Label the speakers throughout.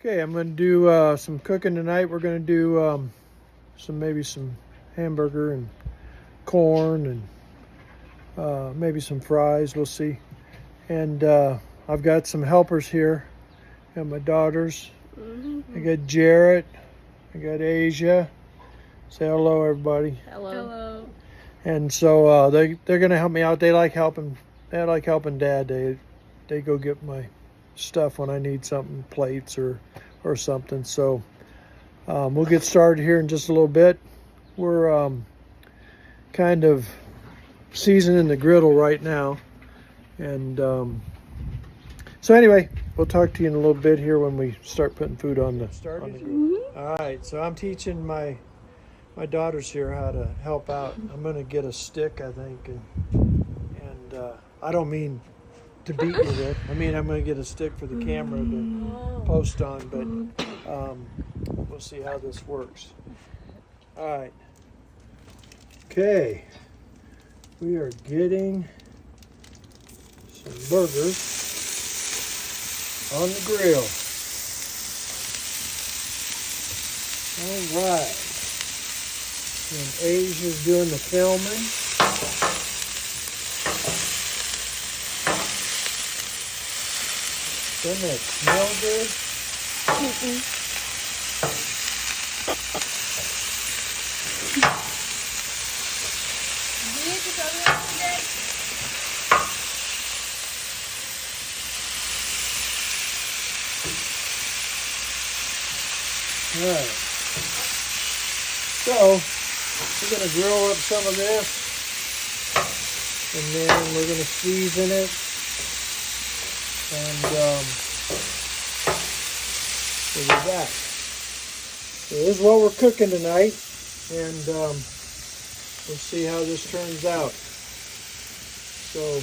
Speaker 1: Okay, I'm going to do some cooking tonight. We're going to do maybe some hamburger and corn and maybe some fries. We'll see. And I've got some helpers here. I got my daughters. I got Jarrett. I got Asia. Say hello, everybody.
Speaker 2: Hello.
Speaker 1: And so they're going to help me out. They like helping. They like helping Dad. They go get my stuff when I need something, plates or something. So we'll get started here in just a little bit. We're kind of seasoning the griddle right now, and so anyway, we'll talk to you in a little bit here when we start putting food on the grill. All right, so I'm teaching my daughters here how to help out. I'm gonna get a stick, I think, and I don't mean to beat you with. I mean, I'm going to get a stick for the camera to post on, but we'll see how this works. All right. Okay. We are getting some burgers on the grill. All right. And Asia's doing the filming. Doesn't that smell good? Alright. So, we're going to grill up some of this, and then we're going to season it. And we'll be back. So this is what we're cooking tonight, and we'll see how this turns out. So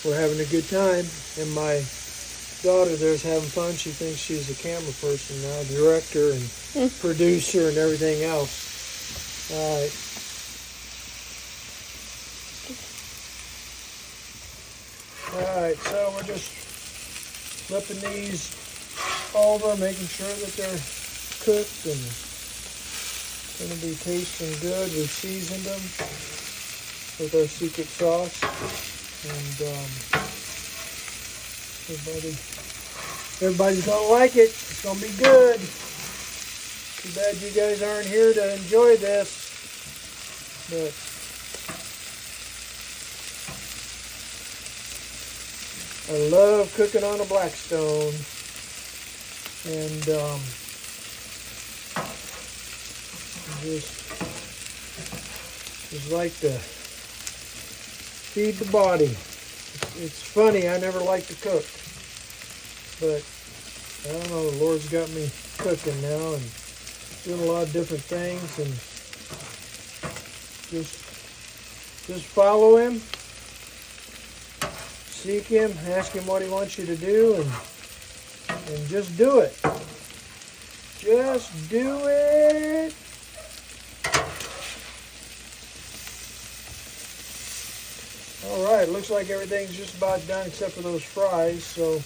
Speaker 1: we're having a good time, and my daughter there's having fun. She thinks she's a camera person now, director and producer and everything else. All right. Alright, so we're just flipping these over, making sure that they're cooked and going to be tasting good. We've seasoned them with our secret sauce, and everybody's going to like it. It's going to be good. Too bad you guys aren't here to enjoy this, but I love cooking on a Blackstone, and just like to feed the body. It's funny, I never like to cook, but I don't know, the Lord's got me cooking now and doing a lot of different things, and just follow Him. Seek Him, ask Him what He wants you to do, and just do it. Just do it. All right, looks like everything's just about done except for those fries, so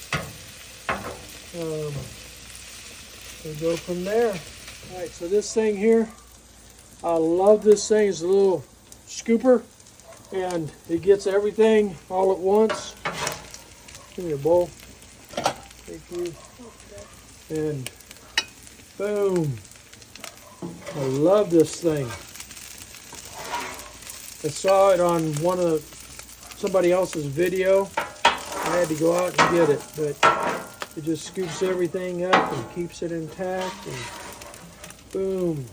Speaker 1: we'll go from there. All right, so this thing here, I love this thing. It's a little scooper, and it gets everything all at once. Give me a bowl. Thank you. And boom. I love this thing. I saw it on somebody else's video. I had to go out and get it, but it just scoops everything up and keeps it intact, and boom.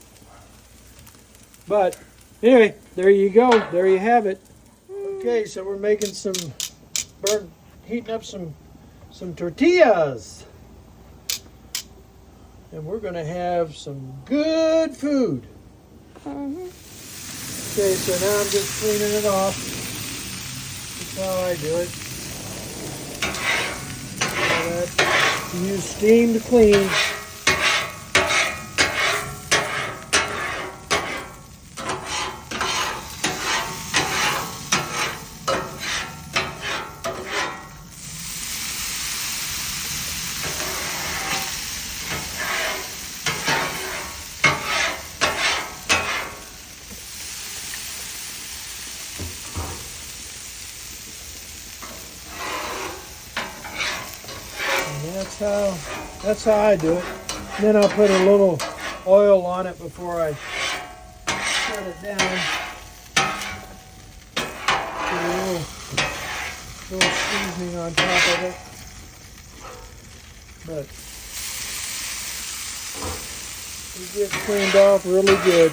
Speaker 1: But anyway, there you go. There you have it. Okay, so we're making heating up some tortillas. And we're going to have some good food. Okay, so now I'm just cleaning it off. That's how I do it. Use steam to clean. that's how I do it. And then I'll put a little oil on it before I shut it down. Put a little seasoning on top of it. But it gets cleaned off really good.